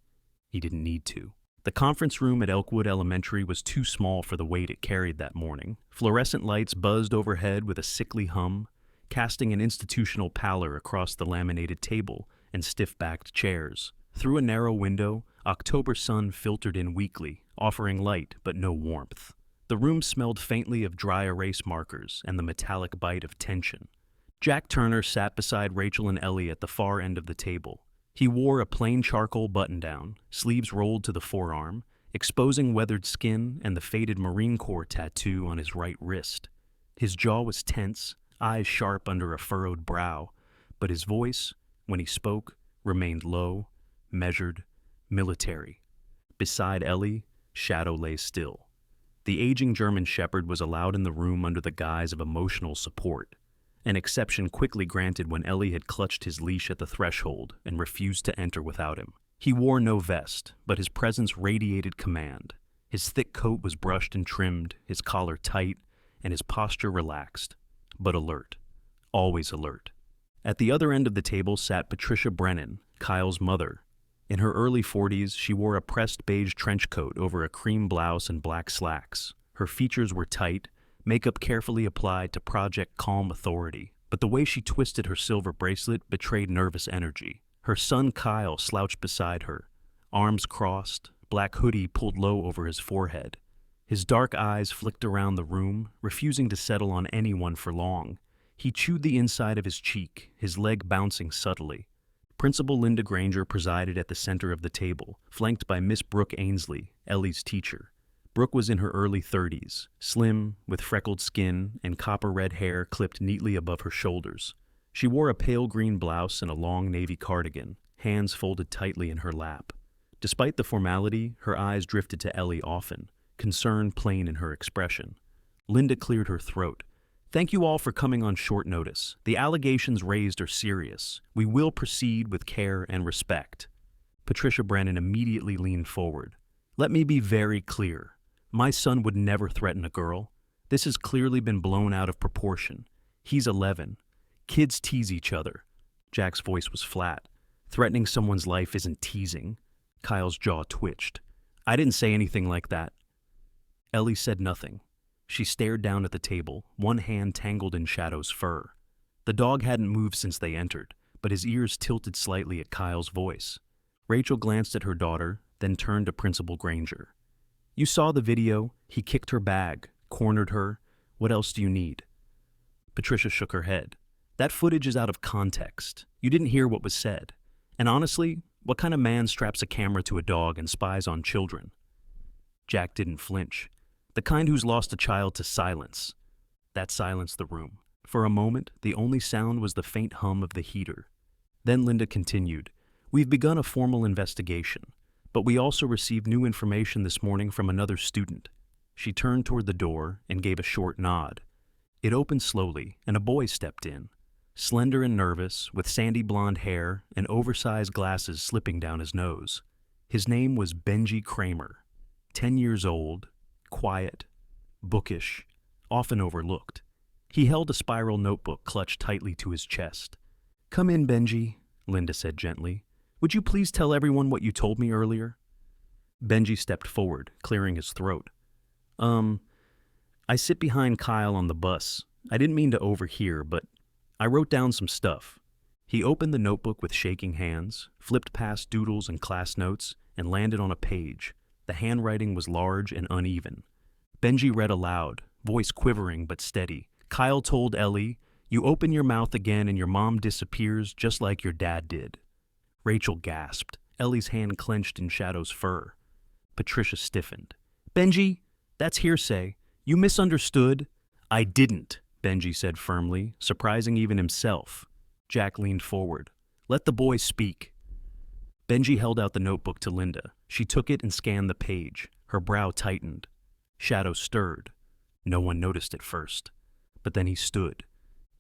He didn't need to. The conference room at Elkwood Elementary was too small for the weight it carried that morning. Fluorescent lights buzzed overhead with a sickly hum, casting an institutional pallor across the laminated table and stiff-backed chairs. Through a narrow window, October sun filtered in weakly, offering light but no warmth. The room smelled faintly of dry erase markers and the metallic bite of tension. Jack Turner sat beside Rachel and Ellie at the far end of the table. He wore a plain charcoal button-down, sleeves rolled to the forearm, exposing weathered skin and the faded Marine Corps tattoo on his right wrist. His jaw was tense, eyes sharp under a furrowed brow, but his voice, when he spoke, remained low, measured, military. Beside Ellie, Shadow lay still. The aging German shepherd was allowed in the room under the guise of emotional support, an exception quickly granted when Ellie had clutched his leash at the threshold and refused to enter without him. He wore no vest, but his presence radiated command. His thick coat was brushed and trimmed, his collar tight, and his posture relaxed, but alert, always alert. At the other end of the table sat Patricia Brennan, Kyle's mother. In her early 40s, she wore a pressed beige trench coat over a cream blouse and black slacks. Her features were tight, makeup carefully applied to project calm authority, but the way she twisted her silver bracelet betrayed nervous energy. Her son Kyle slouched beside her, arms crossed, black hoodie pulled low over his forehead. His dark eyes flicked around the room, refusing to settle on anyone for long. He chewed the inside of his cheek, his leg bouncing subtly. Principal Linda Granger presided at the center of the table, flanked by Miss Brooke Ainsley, Ellie's teacher. Brooke was in her early 30s, slim, with freckled skin and copper-red hair clipped neatly above her shoulders. She wore a pale green blouse and a long navy cardigan, hands folded tightly in her lap. Despite the formality, her eyes drifted to Ellie often, concern plain in her expression. Linda cleared her throat. Thank you all for coming on short notice. The allegations raised are serious. We will proceed with care and respect. Patricia Brennan immediately leaned forward. Let me be very clear. My son would never threaten a girl. This has clearly been blown out of proportion. He's 11. Kids tease each other. Jack's voice was flat. Threatening someone's life isn't teasing. Kyle's jaw twitched. I didn't say anything like that. Ellie said nothing. She stared down at the table, one hand tangled in Shadow's fur. The dog hadn't moved since they entered, but his ears tilted slightly at Kyle's voice. Rachel glanced at her daughter, then turned to Principal Granger. You saw the video. He kicked her bag, cornered her. What else do you need? Patricia shook her head. That footage is out of context. You didn't hear what was said. And honestly, what kind of man straps a camera to a dog and spies on children? Jack didn't flinch. The kind who's lost a child to silence. That silenced the room. For a moment, the only sound was the faint hum of the heater. Then Linda continued, We've begun a formal investigation, but we also received new information this morning from another student. She turned toward the door and gave a short nod. It opened slowly, and a boy stepped in. Slender and nervous, with sandy blonde hair and oversized glasses slipping down his nose. His name was Benji Kramer. 10 years old, quiet, bookish, often overlooked. He held a spiral notebook clutched tightly to his chest. Come in, Benji, Linda said gently. Would you please tell everyone what you told me earlier? Benji stepped forward, clearing his throat. I sit behind Kyle on the bus. I didn't mean to overhear, but I wrote down some stuff. He opened the notebook with shaking hands, flipped past doodles and class notes, and landed on a page. The handwriting was large and uneven. Benji read aloud, voice quivering but steady. Kyle told Ellie, You open your mouth again and your mom disappears just like your dad did. Rachel gasped. Ellie's hand clenched in Shadow's fur. Patricia stiffened. Benji, that's hearsay. You misunderstood. I didn't, Benji said firmly, surprising even himself. Jack leaned forward. Let the boy speak. Benji held out the notebook to Linda. She took it and scanned the page. Her brow tightened. Shadow stirred. No one noticed at first. But then he stood.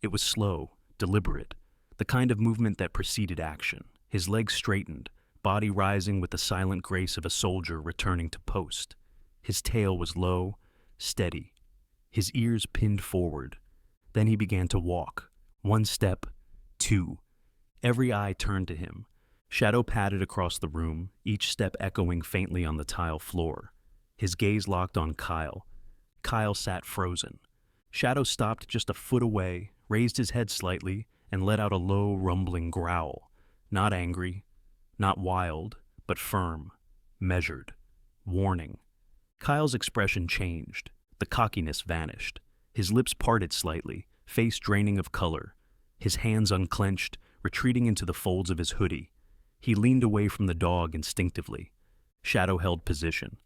It was slow, deliberate, the kind of movement that preceded action. His legs straightened, body rising with the silent grace of a soldier returning to post. His tail was low, steady. His ears pinned forward. Then he began to walk. 1 step, 2. Every eye turned to him. Shadow padded across the room, each step echoing faintly on the tile floor. His gaze locked on Kyle. Kyle sat frozen. Shadow stopped just a foot away, raised his head slightly, and let out a low, rumbling growl. Not angry, not wild, but firm, measured, warning. Kyle's expression changed. The cockiness vanished. His lips parted slightly, face draining of color. His hands unclenched, retreating into the folds of his hoodie. He leaned away from the dog instinctively. Shadow held position.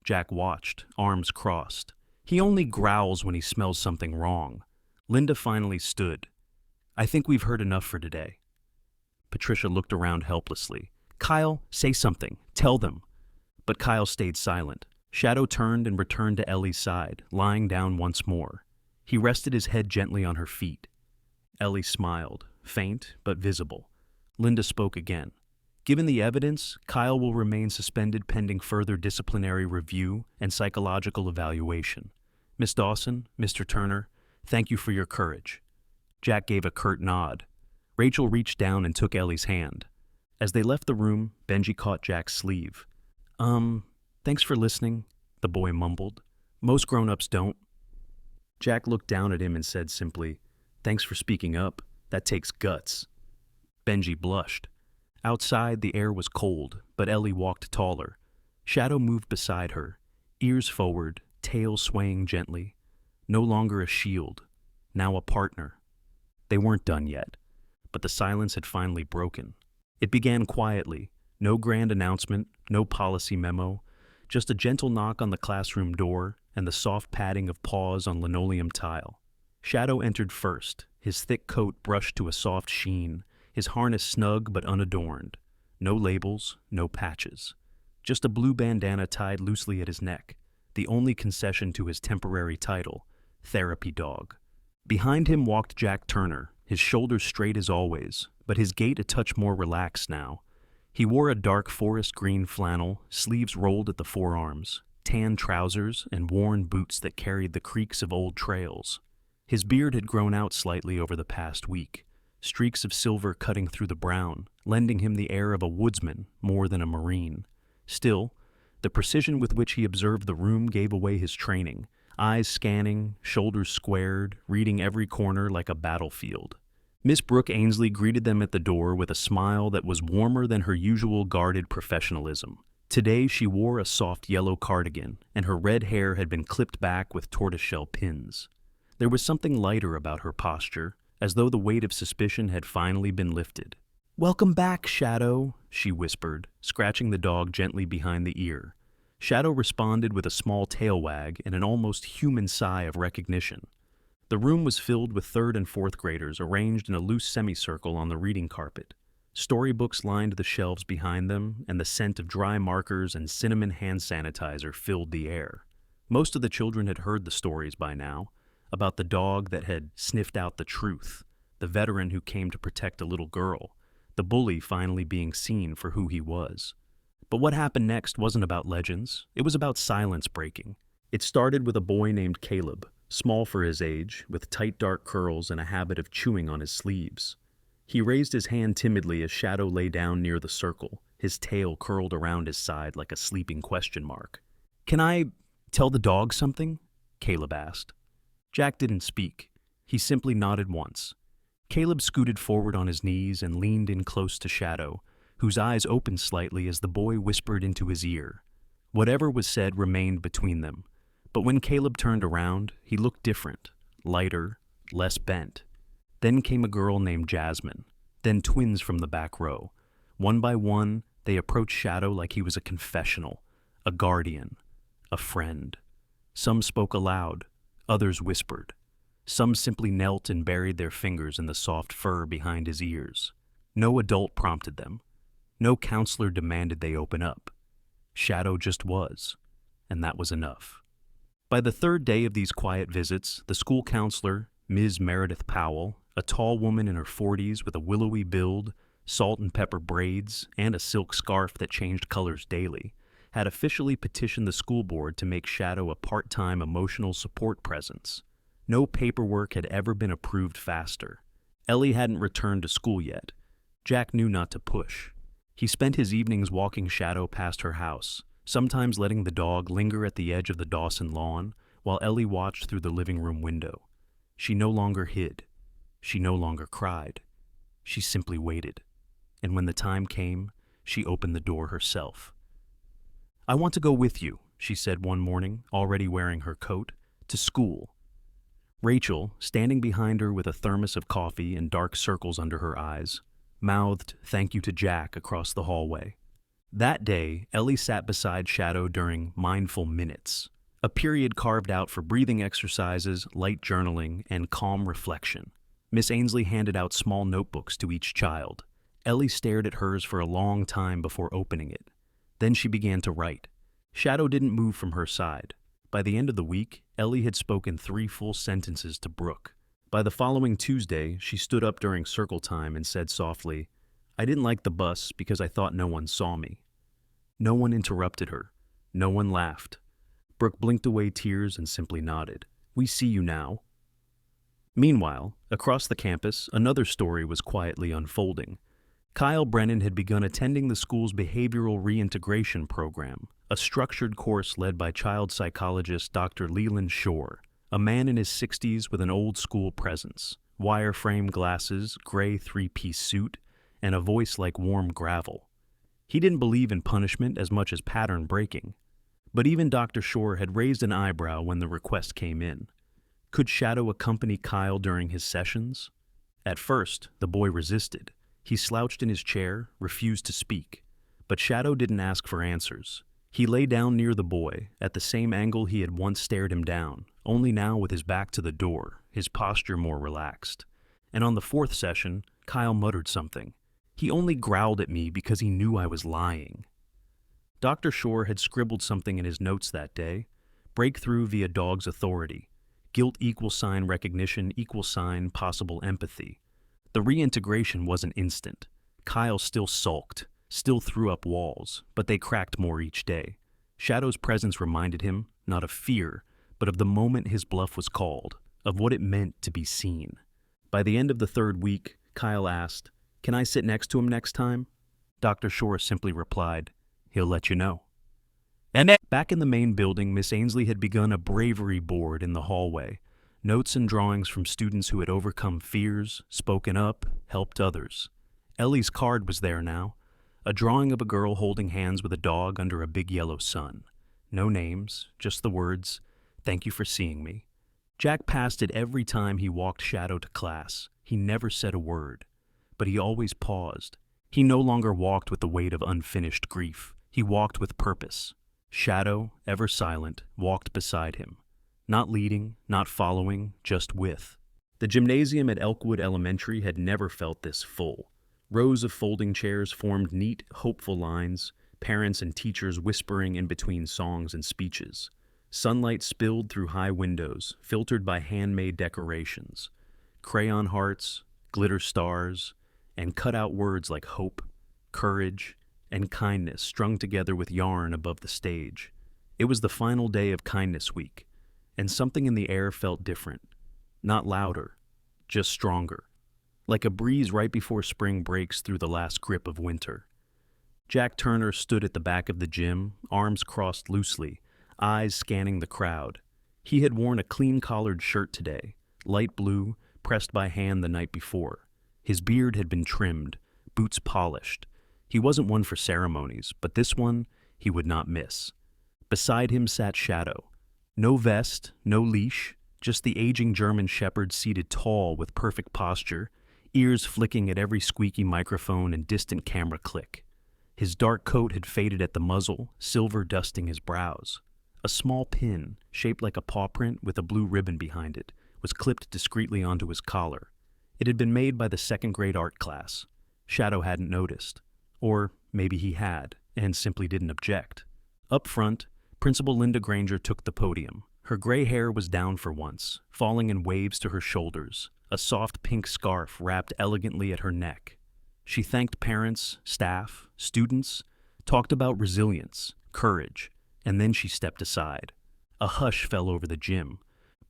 Jack watched, arms crossed. He only growls when he smells something wrong. Linda finally stood. I think we've heard enough for today. Patricia looked around helplessly. Kyle, say something. Tell them. But Kyle stayed silent. Shadow turned and returned to Ellie's side, lying down once more. He rested his head gently on her feet. Ellie smiled, faint but visible. Linda spoke again. Given the evidence, Kyle will remain suspended pending further disciplinary review and psychological evaluation. Miss Dawson, Mr. Turner, thank you for your courage. Jack gave a curt nod. Rachel reached down and took Ellie's hand. As they left the room, Benji caught Jack's sleeve. Thanks for listening, the boy mumbled. Most grown-ups don't. Jack looked down at him and said simply, Thanks for speaking up. That takes guts. Benji blushed. Outside, the air was cold, but Ellie walked taller. Shadow moved beside her, ears forward, tail swaying gently. No longer a shield, now a partner. They weren't done yet, but the silence had finally broken. It began quietly, no grand announcement, no policy memo, just a gentle knock on the classroom door and the soft padding of paws on linoleum tile. Shadow entered first, his thick coat brushed to a soft sheen, his harness snug but unadorned. No labels, no patches. Just a blue bandana tied loosely at his neck, the only concession to his temporary title, therapy dog. Behind him walked Jack Turner, his shoulders straight as always, but his gait a touch more relaxed now. He wore a dark forest green flannel, sleeves rolled at the forearms, tan trousers, and worn boots that carried the creaks of old trails. His beard had grown out slightly over the past week, streaks of silver cutting through the brown, lending him the air of a woodsman more than a marine. Still, the precision with which he observed the room gave away his training, eyes scanning, shoulders squared, reading every corner like a battlefield. Miss Brooke Ainsley greeted them at the door with a smile that was warmer than her usual guarded professionalism. Today she wore a soft yellow cardigan, and her red hair had been clipped back with tortoiseshell pins. There was something lighter about her posture, as though the weight of suspicion had finally been lifted. "Welcome back, Shadow," she whispered, scratching the dog gently behind the ear. Shadow responded with a small tail wag and an almost human sigh of recognition. The room was filled with third and fourth graders arranged in a loose semicircle on the reading carpet. Storybooks lined the shelves behind them, and the scent of dry markers and cinnamon hand sanitizer filled the air. Most of the children had heard the stories by now, about the dog that had sniffed out the truth, the veteran who came to protect a little girl, the bully finally being seen for who he was. But what happened next wasn't about legends, it was about silence breaking. It started with a boy named Caleb, small for his age, with tight dark curls and a habit of chewing on his sleeves. He raised his hand timidly as Shadow lay down near the circle, his tail curled around his side like a sleeping question mark. "Can I tell the dog something?" Caleb asked. Jack didn't speak. He simply nodded once. Caleb scooted forward on his knees and leaned in close to Shadow, whose eyes opened slightly as the boy whispered into his ear. Whatever was said remained between them, but when Caleb turned around, he looked different, lighter, less bent. Then came a girl named Jasmine, then twins from the back row. One by one, they approached Shadow like he was a confessional, a guardian, a friend. Some spoke aloud, others whispered. Some simply knelt and buried their fingers in the soft fur behind his ears. No adult prompted them. No counselor demanded they open up. Shadow just was, and that was enough. By the third day of these quiet visits, the school counselor, Ms. Meredith Powell, a tall woman in her 40s with a willowy build, salt and pepper braids, and a silk scarf that changed colors daily, had officially petitioned the school board to make Shadow a part-time emotional support presence. No paperwork had ever been approved faster. Ellie hadn't returned to school yet. Jack knew not to push. He spent his evenings walking Shadow past her house, sometimes letting the dog linger at the edge of the Dawson lawn while Ellie watched through the living room window. She no longer hid. She no longer cried. She simply waited. And when the time came, she opened the door herself. "I want to go with you," she said one morning, already wearing her coat, "to school." Rachel, standing behind her with a thermos of coffee and dark circles under her eyes, mouthed "thank you" to Jack across the hallway. That day, Ellie sat beside Shadow during mindful minutes, a period carved out for breathing exercises, light journaling, and calm reflection. Miss Ainsley handed out small notebooks to each child. Ellie stared at hers for a long time before opening it. Then she began to write. Shadow didn't move from her side. By the end of the week, Ellie had spoken 3 full sentences to Brooke. By the following Tuesday, she stood up during circle time and said softly, "I didn't like the bus because I thought no one saw me." No one interrupted her. No one laughed. Brooke blinked away tears and simply nodded. "We see you now." Meanwhile, across the campus, another story was quietly unfolding. Kyle Brennan had begun attending the school's behavioral reintegration program, a structured course led by child psychologist Dr. Leland Shore, a man in his 60s with an old-school presence, wire-frame glasses, gray 3-piece suit, and a voice like warm gravel. He didn't believe in punishment as much as pattern breaking. But even Dr. Shore had raised an eyebrow when the request came in. Could Shadow accompany Kyle during his sessions? At first, the boy resisted. He slouched in his chair, refused to speak. But Shadow didn't ask for answers. He lay down near the boy, at the same angle he had once stared him down, only now with his back to the door, his posture more relaxed. And on the fourth session, Kyle muttered something. He only growled at me because he knew I was lying. Dr. Shore had scribbled something in his notes that day. Breakthrough via dog's authority. Guilt =, recognition =, possible empathy. The reintegration wasn't instant. Kyle still sulked, still threw up walls, but they cracked more each day. Shadow's presence reminded him, not of fear, but of the moment his bluff was called, of what it meant to be seen. By the end of the third week, Kyle asked, "Can I sit next to him next time?" Dr. Shore simply replied, "He'll let you know." And then, back in the main building, Miss Ainsley had begun a bravery board in the hallway. Notes and drawings from students who had overcome fears, spoken up, helped others. Ellie's card was there now. A drawing of a girl holding hands with a dog under a big yellow sun. No names, just the words, "Thank you for seeing me." Jack passed it every time he walked Shadow to class. He never said a word, but he always paused. He no longer walked with the weight of unfinished grief. He walked with purpose. Shadow, ever silent, walked beside him. Not leading, not following, just with. The gymnasium at Elkwood Elementary had never felt this full. Rows of folding chairs formed neat, hopeful lines, parents and teachers whispering in between songs and speeches. Sunlight spilled through high windows, filtered by handmade decorations. Crayon hearts, glitter stars, and cut-out words like hope, courage, and kindness strung together with yarn above the stage. It was the final day of Kindness Week, and something in the air felt different. Not louder, just stronger. Like a breeze right before spring breaks through the last grip of winter. Jack Turner stood at the back of the gym, arms crossed loosely, eyes scanning the crowd. He had worn a clean-collared shirt today, light blue, pressed by hand the night before. His beard had been trimmed, boots polished. He wasn't one for ceremonies, but this one he would not miss. Beside him sat Shadow. No vest, no leash, just the aging German shepherd seated tall with perfect posture, ears flicking at every squeaky microphone and distant camera click. His dark coat had faded at the muzzle, silver dusting his brows. A small pin, shaped like a paw print with a blue ribbon behind it, was clipped discreetly onto his collar. It had been made by the second-grade art class. Shadow hadn't noticed. Or maybe he had, and simply didn't object. Up front, Principal Linda Granger took the podium. Her gray hair was down for once, falling in waves to her shoulders. A soft pink scarf wrapped elegantly at her neck. She thanked parents, staff, students, talked about resilience, courage, and then she stepped aside. A hush fell over the gym.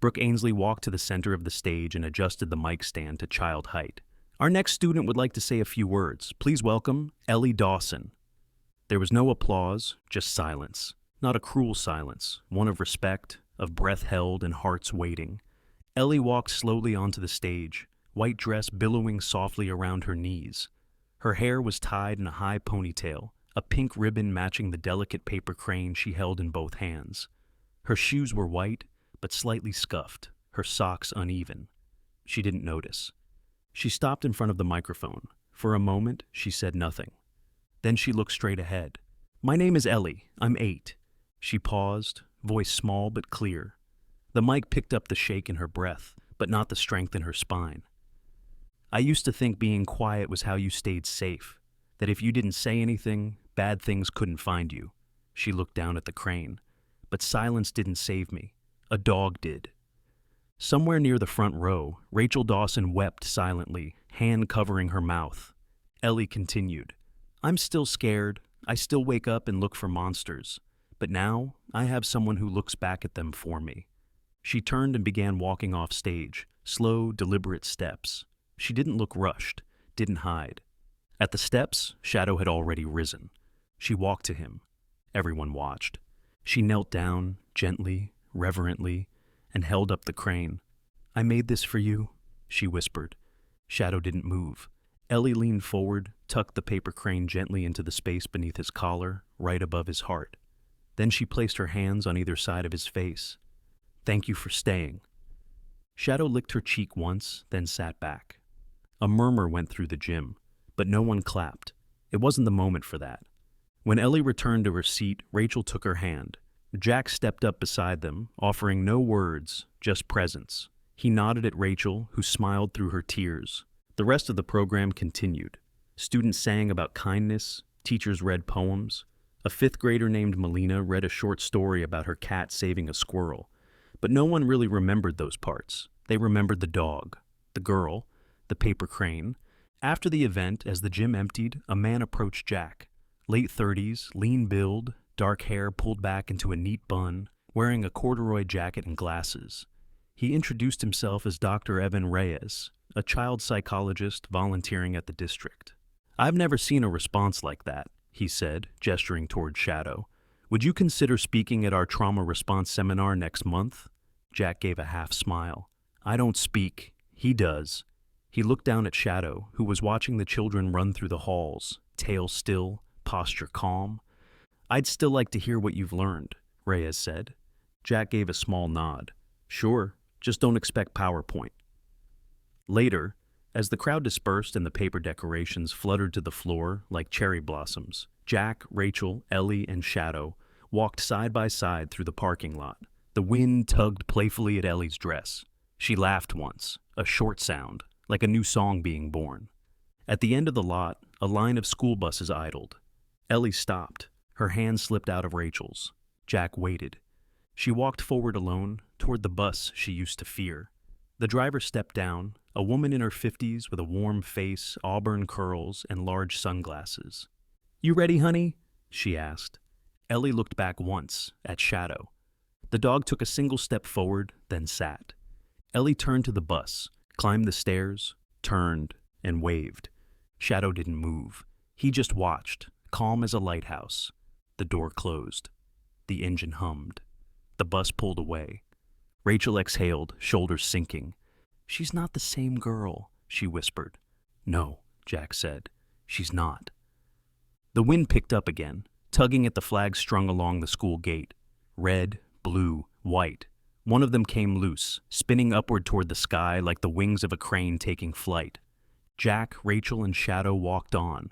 Brooke Ainsley walked to the center of the stage and adjusted the mic stand to child height. "Our next student would like to say a few words. Please welcome Ellie Dawson." There was no applause, just silence. Not a cruel silence, one of respect, of breath held and hearts waiting. Ellie walked slowly onto the stage, white dress billowing softly around her knees. Her hair was tied in a high ponytail, a pink ribbon matching the delicate paper crane she held in both hands. Her shoes were white, but slightly scuffed, her socks uneven. She didn't notice. She stopped in front of the microphone. For a moment, she said nothing. Then she looked straight ahead. "My name is Ellie. I'm 8. She paused, voice small but clear. The mic picked up the shake in her breath, but not the strength in her spine. "I used to think being quiet was how you stayed safe, that if you didn't say anything, bad things couldn't find you." She looked down at the crane. "But silence didn't save me. A dog did." Somewhere near the front row, Rachel Dawson wept silently, hand covering her mouth. Ellie continued, "I'm still scared. I still wake up and look for monsters. But now, I have someone who looks back at them for me." She turned and began walking off stage, slow, deliberate steps. She didn't look rushed, didn't hide. At the steps, Shadow had already risen. She walked to him. Everyone watched. She knelt down, gently, reverently, and held up the crane. "I made this for you," she whispered. Shadow didn't move. Ellie leaned forward, tucked the paper crane gently into the space beneath his collar, right above his heart. Then she placed her hands on either side of his face. "Thank you for staying." Shadow licked her cheek once, then sat back. A murmur went through the gym, but no one clapped. It wasn't the moment for that. When Ellie returned to her seat, Rachel took her hand. Jack stepped up beside them, offering no words, just presence. He nodded at Rachel, who smiled through her tears. The rest of the program continued. Students sang about kindness, teachers read poems. A fifth grader named Melina read a short story about her cat saving a squirrel. But no one really remembered those parts. They remembered the dog, the girl, the paper crane. After the event, as the gym emptied, a man approached Jack. Late 30s, lean build, dark hair pulled back into a neat bun, wearing a corduroy jacket and glasses. He introduced himself as Dr. Evan Reyes, a child psychologist volunteering at the district. "I've never seen a response like that," he said, gesturing toward Shadow. "Would you consider speaking at our trauma response seminar next month?" Jack gave a half smile. "I don't speak. He does." He looked down at Shadow, who was watching the children run through the halls, tail still, posture calm. "I'd still like to hear what you've learned," Reyes said. Jack gave a small nod. "Sure, just don't expect PowerPoint." Later, as the crowd dispersed and the paper decorations fluttered to the floor like cherry blossoms, Jack, Rachel, Ellie, and Shadow walked side by side through the parking lot. The wind tugged playfully at Ellie's dress. She laughed once, a short sound, like a new song being born. At the end of the lot, a line of school buses idled. Ellie stopped. Her hand slipped out of Rachel's. Jack waited. She walked forward alone, toward the bus she used to fear. The driver stepped down, a woman in her 50s with a warm face, auburn curls, and large sunglasses. "You ready, honey?" she asked. Ellie looked back once, at Shadow. The dog took a single step forward, then sat. Ellie turned to the bus, climbed the stairs, turned, and waved. Shadow didn't move. He just watched, calm as a lighthouse. The door closed. The engine hummed. The bus pulled away. Rachel exhaled, shoulders sinking. "She's not the same girl," she whispered. "No," Jack said. "She's not." The wind picked up again, tugging at the flags strung along the school gate. Red, blue, white. One of them came loose, spinning upward toward the sky like the wings of a crane taking flight. Jack, Rachel, and Shadow walked on.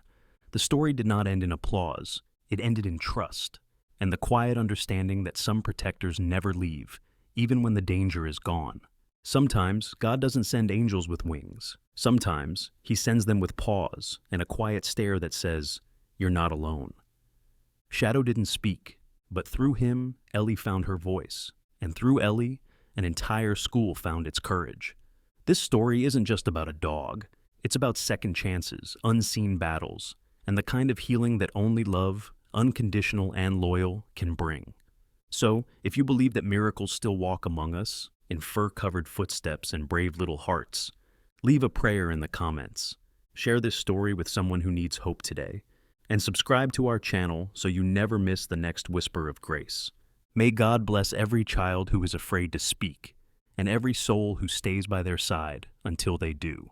The story did not end in applause. It ended in trust, and the quiet understanding that some protectors never leave, even when the danger is gone. Sometimes God doesn't send angels with wings. Sometimes He sends them with paws and a quiet stare that says, "You're not alone." Shadow didn't speak, but through him, Ellie found her voice, and through Ellie, an entire school found its courage. This story isn't just about a dog. It's about second chances, unseen battles, and the kind of healing that only love, unconditional and loyal, can bring. So, if you believe that miracles still walk among us, in fur-covered footsteps and brave little hearts, leave a prayer in the comments. Share this story with someone who needs hope today, and subscribe to our channel so you never miss the next whisper of grace. May God bless every child who is afraid to speak, and every soul who stays by their side until they do.